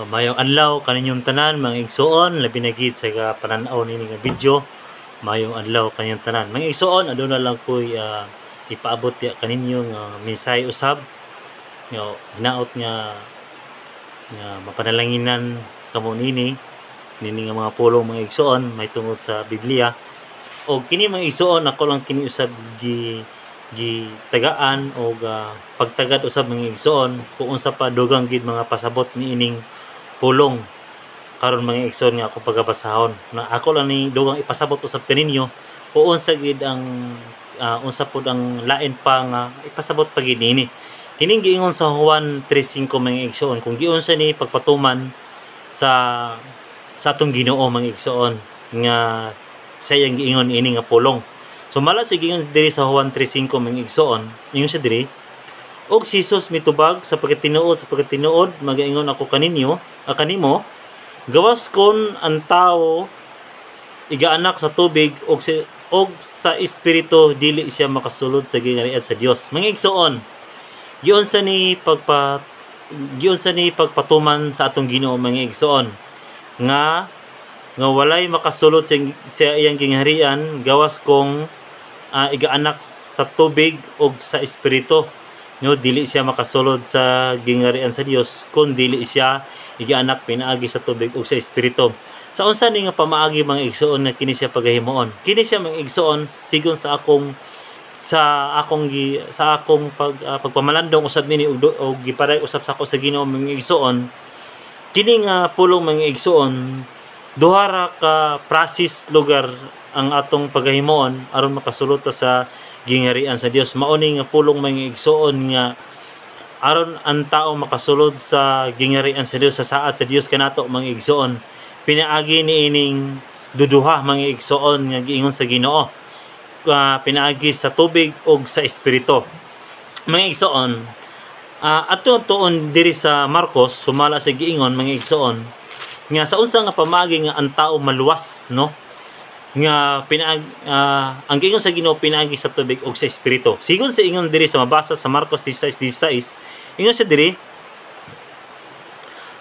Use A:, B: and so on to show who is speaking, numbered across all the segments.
A: Mayong adlaw kaninyong tanan mga igsoon, labi na gid sa pananaw nini nga video. Mayong adlaw kaninyong tanan. Mga igsoon, aduna lang ko'y ipaabot ya kaninyo nga mensahe usab. Hinaot nga mapanalanginan kamo nini nga mga pulong mga igsoon may tungod sa Biblia. O kini mga igsoon, ako lang kini usab tagaan o pagtagad usab mga igsoon kung unsa pa dugang gid mga pasabot niining pulong karon mga igsoon nga ako pagabasahon na ako lang ni dugang ipasabot usab kaninyo kung unsa gid ang unsa pod ang lain pa nga ipasabot pa gid nini kining giingon sa Juan 3:5 mga igsoon kung giunsa ni pagpatuman sa atong Ginoo mga igsoon nga sayang giingon ini nga pulong. So mala sige yung diri sa Juan 3:5 mga igsoon, ingon siya diri, og si Jesus mitubag sa pagkatinuod magaingon ako kanimo, gawas kon ang tawo igaanak sa tubig og sa espiritu dili siya makasulod sa gingharian sa Dios. Mga igsoon, giun sa ni pagpatuman sa atong Ginoo mga igsoon nga walay makasulod sa iyang gingharian gawas kong igaanak sa tubig o sa espiritu. Dili siya makasulod sa gingharian sa Dios kung dili siya igaanak pinaagi sa tubig o sa espiritu. Sa unsa ni nga pamaagi mga igsoon na kini siya pagahimuon? Kini siya mga igsoon sigon sa akong pagpamalandong usab nini og giparay usab sa ako sa Ginoo mga igsoon. Kini nga pulong mga igsoon, duha ra ka prasis lugar ang atong pagahimuon aron makasulod ta sa gingharian sa Dios. Mauni nga pulong mga igsoon nga aron ang tao makasulod sa gingharian sa Dios, sa saad sa Dios kanato mga igsoon. Pinaagi niining duduha mga igsoon nga giingon sa Ginoo. Pinaagi sa tubig o sa espiritu. Mga igsoon, ato tuon diri sa Marcos sumala sa giingon mga igsoon nga sa unsa nga pamaagi nga ang tao maluwas, no? Nga ang giingon sa Ginoo pinaagi sa tubig o sa espiritu. Sigon sa ingon diri sa mabasa sa Marcos 16:16, ingon sa diri,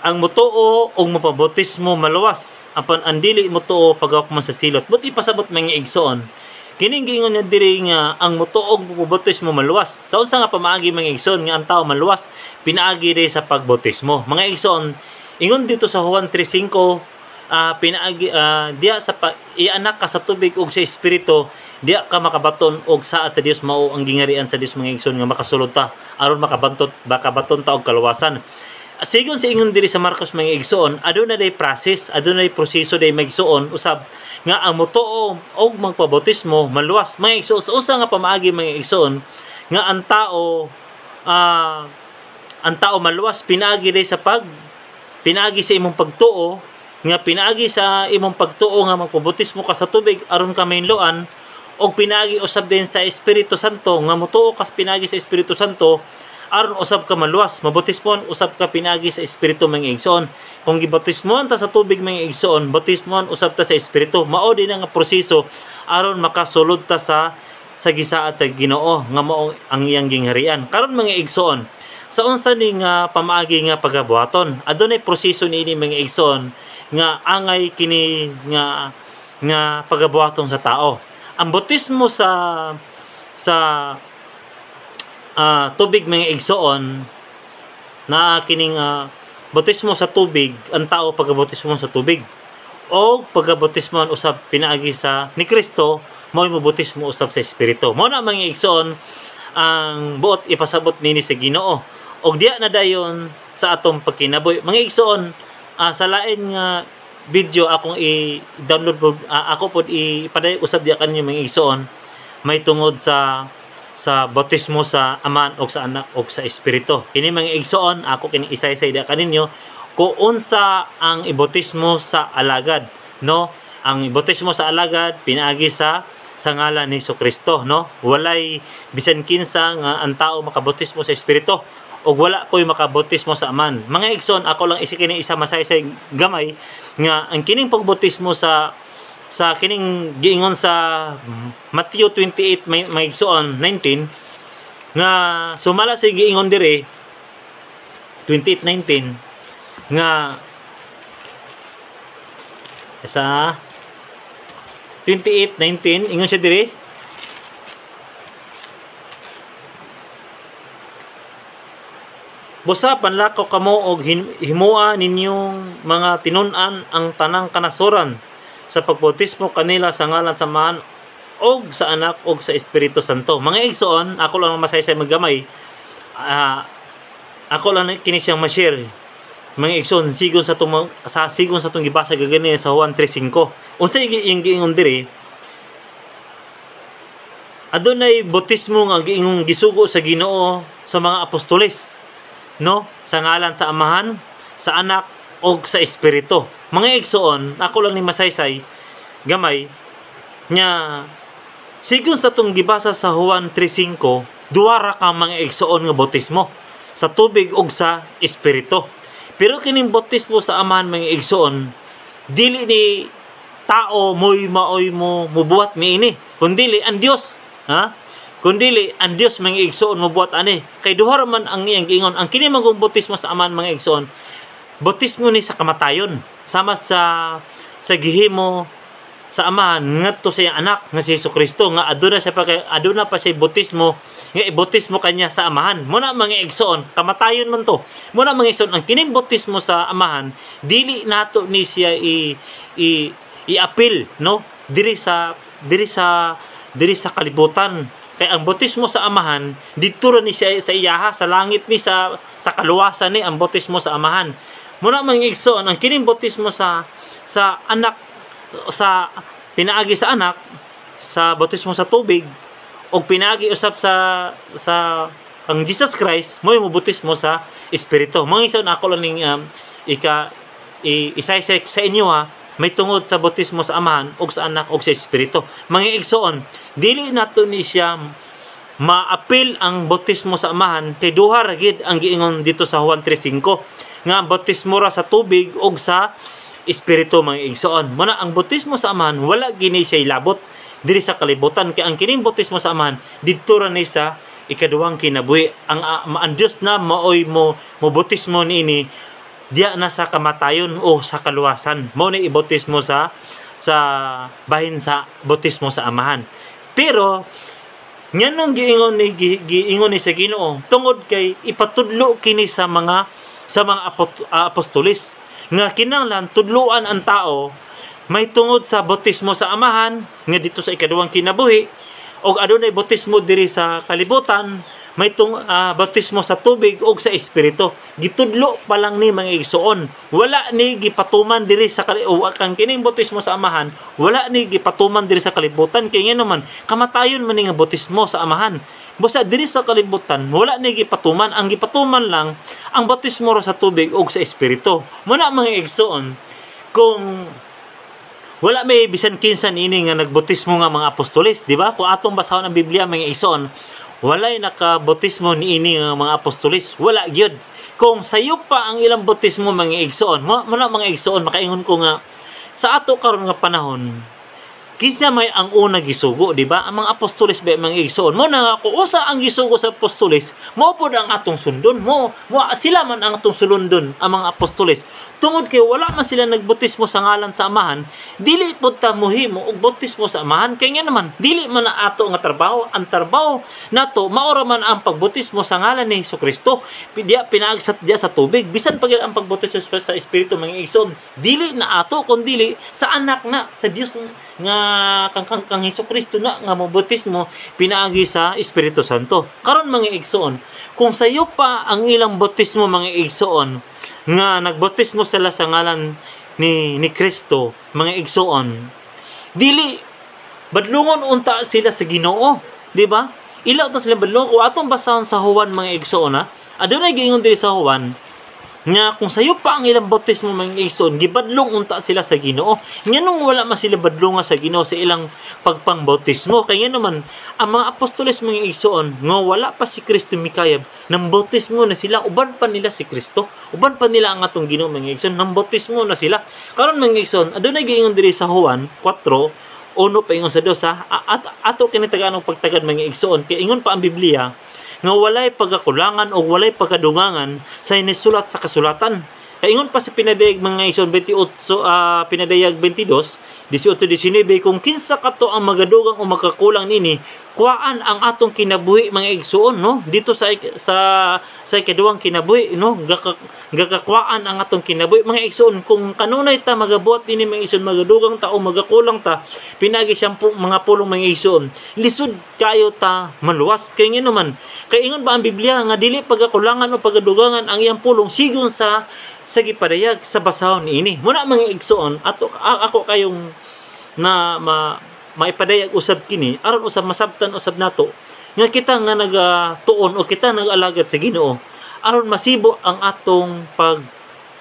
A: ang mutuo og mapabautismo maluwas, apan ang dili mutuo paghuman sa silot. But ipasabot mga igsoon, kining giingon niya diri nga ang mutuo og mapabautismo maluwas. Sa unsa nga pamaagi mga igsoon nga ang tao maluwas, pinaagi diri sa pagbautismo. Mga igsoon, ingon dito sa Juan 3:5, pinaagi diya sa ianak ka sa tubig ug sa espiritu, diya ka makabaton og saad sa Dios mao ang gingharian sa Dios mga igsoon nga makasulod ta aron makabaton ta og kaluwasan. Sigon sa ingon diri sa Marcos mga igsoon, aduna day process, aduna day proseso day mga igsoon usab nga ang mutuo og magpabautismo maluwas. Mga igsoon, sa usa nga pamaagi mga igsoon nga ang tao maluwas pinaagi day sa pinaagi sa imong pagtuo nga pinaagi sa imong pagtuo nga magpabautismo ka sa tubig aron ka mainloan og pinaagi usab din sa Espiritu Santo nga mutuo ka pinaagi sa Espiritu Santo aron usab ka maluwas. Mabautismoan usab ka pinaagi sa Espiritu mga igsoon. Kung gibautismoan ta sa tubig mga igsoon, bautismoan usab ta sa Espiritu. Mao din nga proseso aron makasulod ta sa gisaad sa Ginoo nga mao ang iyang gingharian. Karon mga igsoon, sa unsa ni nga pamaagi nga pagabuhaton, adunay proseso niini mga igsoon nga angay kini nga pagabuhaton sa tao. Ang bautismo sa tubig mga igsoon na kining bautismo sa tubig, ang tao pagabautismo sa tubig o pagabautismo usab pinaagi sa ni Kristo mao mo bautismo usab sa espiritu. Mao na mga igsoon ang buot ipasabot nini sa Ginoo og diya na dayon sa atong pagkinabuhi. Mga igsoon, sa lain nga video akong i-download po, ako pod ipaday usab diya kanyo mga igsoon may tungod sa bautismo sa Ama o sa Anak o sa Espiritu. Kini mga igsoon, ako kini isay-say diya kaninyo kung unsa ang ibautismo sa alagad, no? Ang ibautismo sa alagad pinaagi sa ngalan ni Jesucristo, no? Walay bisan kinsa nga ang tao makabautismo sa Espiritu o wala ko'y makabautismo sa Aman. Mga igsoon, ako lang kini isa masaysay gamay nga ang kining pagbautismo sa kining giingon sa Matthew 28 mga igsoon 19 nga sumala sa giingon dire 28:19 nga sa 28:19 ingon siya diri, busa panlakaw kamo og himua ninyong mga tinun-an ang tanang kanasoran sa pagbautismo kanila sa ngalan sa Amahan og sa Anak og sa Espiritu Santo. Mga igsoon, ako lang masaysay maggamay. Ako lang kini siyang ma-share. Mga igsoon, sigon sa tong gibasa gagani sa Juan 3:5. Unsay yung giingon diri? Adunay bautismo nga giingong gisugo sa Ginoo sa mga apostoles, no? Sa ngalan sa Amahan, sa Anak og sa Espiritu. Mga igsoon, ako lang ni masaysay gamay nya sigon sa tong gibasa sa Juan 3:5, duha ra ka mga igsoon nga bautismo, sa tubig ug sa Espiritu. Pero kining bautismo sa Amahan mga igsoon, dili ni tao moy maoy mo mubuhat niini, kundili ang Dios, ha? Kundili ang Dios mga igsoon mubuhat ani. Kay duha ra man ang iyang giingon, ang kini magong bautismo sa Amahan mga igsoon, bautismo ni sa kamatayon, sama sa gihimo sa Amahan ngadto sa iyang anak nga si Jesucristo, nga aduna pa siya bautismo nga ibautismo kanya sa Amahan. Muna mga igsoon, kamatayon man to. Muna mga igsoon, ang kining bautismo sa Amahan dili nato ni siya i-appeal, no? Diri sa kalibutan. Kay ang bautismo sa Amahan didto ra ni siya sa iyaha, sa langit ni sa kaluwasan ni ang bautismo sa Amahan. Muna mga igsoon, ang kining bautismo sa anak, sa pinaagi sa anak, sa bautismo sa tubig o pinaagi usab sa ang Jesus Christ, mo bautismo sa Espiritu. Mga igsoon, ako lang ning isaysay sa inyo, ha, may tungod sa bautismo sa Amahan og sa Anak og sa Espiritu. Mga igsoon, dili nato ni siya ma-appeal ang bautismo sa Amahan kay duha ra gid ang giingon dito sa Juan 3:5 nga bautismo ra sa tubig og sa Espiritu mga igsoon. Muna ang bautismo sa Amahan wala gini siya ilabot diri sa kalibutan, kay ang kining bautismo sa Amahan didto ra ni sa ikaduhang kinabuhi. Ang Dios na maoy mo bautismo niini diya na sa kamatayon o sa kaluwasan. Mao ni ibautismo sa bahin sa bautismo sa Amahan. Pero nganong giingon ni sa Ginoo tungod kay ipatudlo kini sa mga apostoles nga kinahanglan tudloan ang tao may tungod sa bautismo sa Amahan nga dito sa ikaduhang kinabuhi, og adunay bautismo diri sa kalibutan, may bautismo sa tubig og sa Espiritu. Gitudlo pa lang ni mga igsoon, wala ni gipatuman diri sa kang kining bautismo sa Amahan, wala ni gipatuman diri sa kalibutan, kay ngeno man kamatayon man ni nga bautismo sa Amahan. Busa diri sa kalibutan wala ni gipatuman, ang gipatuman lang ang bautismo sa tubig ug sa Espiritu. Muna mga igsoon, kung wala may bisan kinsan ini nga nagbautismo nga mga apostoles, di ba? Kung atong basahon ang Biblia mga igsoon, walay nakabautismo niini nga mga apostoles, wala gyud. Kung sayo pa ang ilang bautismo mga igsoon, muna mga igsoon, makaingon ko nga sa ato karon nga panahon, kinsa may ang una gisugo, di ba? Ang mga apostoles ba mga igsoon, mo na kung usa ang gisugo sa apostoles, mo pod ang atong sundon, mo sila man ang atong sulundon, ang mga apostoles. Tungod kay wala man sila nagbautismo sa ngalan sa Amahan, dili pod ta mohimo og bautismo sa Amahan, kay nga naman dili man na ato nga trabaho. Ang trabaho nato maora man ang pagbautismo sa ngalan ni Jesucristo, diya pinaagsat diya sa tubig, bisan pag ang pagbautismo sa Espiritu mga igsoon, dili na ato kundi sa anak na sa Dios nga kang Jesucristo na nga mabautismo pinaagi sa Espiritu Santo. Karon mga igsoon, kung sayo pa ang ilang bautismo mga igsoon nga nagbautismo sila sa ngalan ni Kristo mga igsoon, dili badlungon unta sila sa Ginoo, di ba? Ilaw ta sila badlungon. Kung atong basahon sa Juan mga igsoon, ha, adunay giingon diri sa Juan nga kung sayo pa ang ilang bautismo mga igsoon, gibadlong unta sila sa Ginoo. Nganong wala man sila badlonga sa Ginoo sa ilang pagpangbautismo, kay ngano man ang mga apostoles mga igsoon nga wala pa si Kristo mikayab, nang bautismo na sila, uban pa nila si Kristo, uban pa nila ang atong Ginoo mga igsoon, nang bautismo na sila. Karon mga igsoon, adunay giingon diri sa Juan 4:1 pa ingon sa 2, ato kinitaganong pagtagad mga igsoon, kay ingon pa ang Biblia nga walay pagkakulangan o walay pagkadungangan sa inisulat sa kasulatan. Kaingon pa sa pinadayag mga igsoon 28 pinadayag 22 18-19 kung kinsa kato ang magadugang o magkakulang nini kuhaan ang atong kinabuhi mga igsoon no dito sa ikaduhang kinabuhi no gakakuhaan ang atong kinabuhi mga igsoon kung kanunay ta magabuhat dinhi mga igsoon magadugang ta o magakulang ta pinagi siyang mga pulong mga igsoon lisod kayo ta maluwas kay ngino man kay ingon ba ang Biblia nga dili pagakulangan o pagadugangan ang iyang pulong sigon sa gipadayag sa basahon ini muna mga igsoon ako kayong na maipadayag usab kini aron usab masabtan usab nato nga kita nga nagatuon o kita nag-alagad sa Ginoo aron masibo ang atong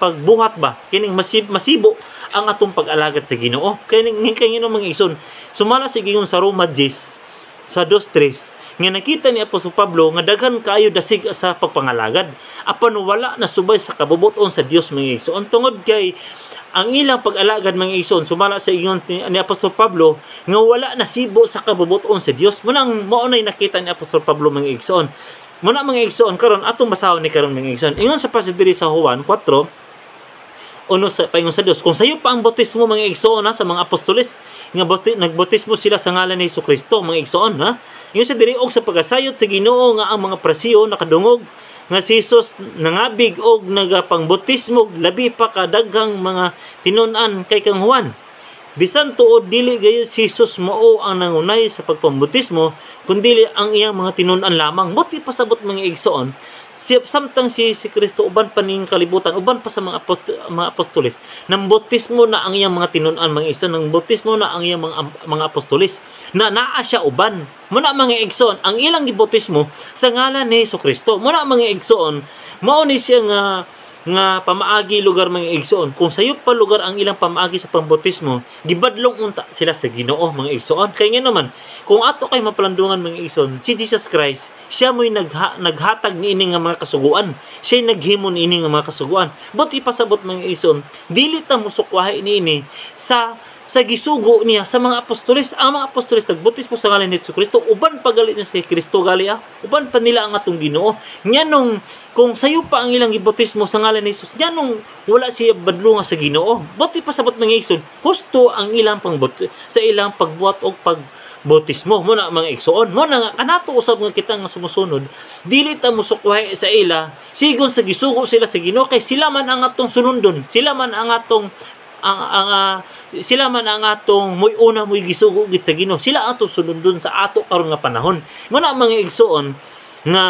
A: pagbuhat ba kining masibo ang atong pag-alagad sa Ginoo kay ngino mga igsoon sumala sa giingon sa Roma 10 sa 2:3 nga nakita ni Apostol Pablo nga daghan kaayo dasig sa pagpangalagad apan wala na subay sa kabubuton sa Dios mga igsoon tungod kay ang ilang pag-alagad mga igsoon sumala sa ingon ni Apostol Pablo nga wala na sibo sa kabubuton sa Dios munang maunay nakita ni Apostol Pablo mga igsoon muna mga igsoon karon atong basahon ni karon mga igsoon ingon sa pasidiri sa Juan 4 uno sa paingon sa Dios kung sayo pa ang bautismo mga igsoon sa mga apostoles nga nagbautismo sila sa ngalan ni Jesucristo mga igsoon ingon sa diri og sa pagasayod sa Ginoo nga ang mga prasiyo nakadungog nga si Jesus nangabig og nagapangbautismo labi pa kadaghang mga tinun-an kay kang Juan bisan tuod dili gayud si Jesus mao ang nangunay sa pagpambautismo kundi ang iyang mga tinun-an lamang buti pasabot mga igsoon samtang si Kristo uban pa ning kalibutan uban pa sa mga apostoles nang bautismo na ang iyang mga tinun-an mga igsoon nang bautismo na ang iyang mga apostoles na naa siya uban muna mga igsoon ang ilang gibautismo sa ngalan ni Jesucristo muna mga igsoon mao ni siya nga pamaagi lugar mga igsoon kung sayop pa lugar ang ilang pamaagi sa pambautismo gibadlong unta sila sa Ginoo mga igsoon kay nga naman kung ato kay mapalandungan mga igsoon si Jesus Christ siya mo'y naghatag niini nga mga kasuguan siya naghimon niini nga mga kasuguan but ipasabot mga igsoon dili ta musukwahi niini sa gisugo niya sa mga apostoles ang mga apostoles nagbautismo sa ngalan ni Jesucristo uban pagali ni si Kristo gali uban pa nila ang atong Ginoo nganong kung sayo pa ang ilang gibautismo sa ngalan ni Jesus nganong wala siya badlo nga sa Ginoo buti pasabot mga igsoon husto ang ilang sa ilang pagbuhat og bautismo mo na mga igsoon mo na kanato usab nga kita nga sumusunod dili ta musukwahi sa ila sigon sa gisugo sila sa Ginoo kay sila man ang atong sunundon sila man ang atong sila man ang atong moy una moy gisugo gid sa Ginoo sila atong sunundon sa ato karon nga panahon mo na mga igsoon nga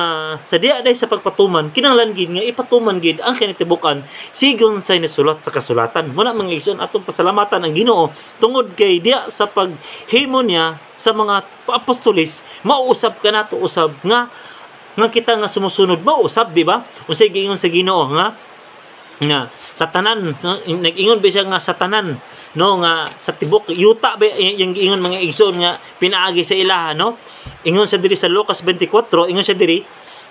A: sa diya day sa pagpatuman kinahanglan gid nga ipatuman gid ang kinitibukan sigon sa nisulat sa kasulatan mo na mga igsoon atong pasalamatan ang Ginoo tungod kay diya sa paghimo niya sa mga apostoles mauusab kanato usab nga kita nga sumusunod mauusab di ba unsay giingon sa Ginoo nga sa tanan nag-ingon ba siya nga sa tanan no nga sa tibok yuta ba yung ingon mga igsoon nga pinaagi sa ilaha no ingon sa diri sa Lucas 24 ingon siya diri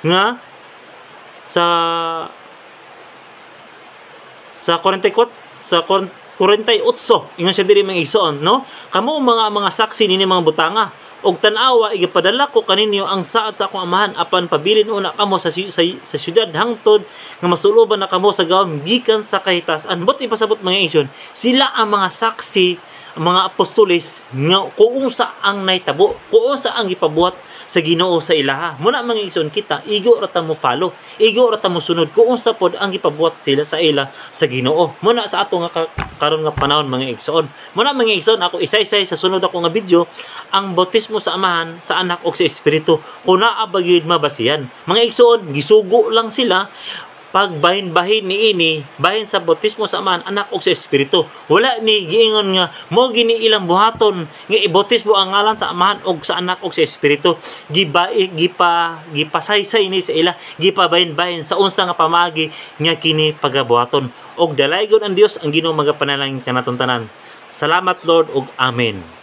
A: nga sa 48 ingon siya diri mga igsoon no kamo mga saksi nini mga butanga og tan-awa igipadala ko kaninyo ang saad sa akong amahan apan pabilin una kamo sa syudad hangtod nga masuloban na kamo sa gawom gikan sa kahitasan but ipasabot mga igsoon sila ang mga saksi mga apostoles nga kung sa ang naitabo kung sa ang ipabuhat sa Ginoo sa ilaha muna mga igsoon kita igo ra ta mo follow igo ra ta mo sunod kung sa pod ang ipabuhat sila sa ila sa Ginoo muna sa ato nga karon nga panahon mga igsoon muna mga igsoon ako isa-isa sa sunod ako nga video ang bautismo sa amahan sa anak ug sa espiritu kun naa ba gyud mabasihan mga igsoon gisugo lang sila pagbahin-bahin niini bahin sa bautismo sa amahan anak ug sa espiritu wala ni giingon nga mo gini ilang buhaton nga ibautismo ang ngalan sa amahan ug sa anak ug sa espiritu gipasaysay ni sa ila gipabahin-bahin sa unsa nga pamaagi nga kini pagabuhaton og dalaygon ang Dios ang Ginoo magapanalangin kanaton tanan salamat Lord ug amen.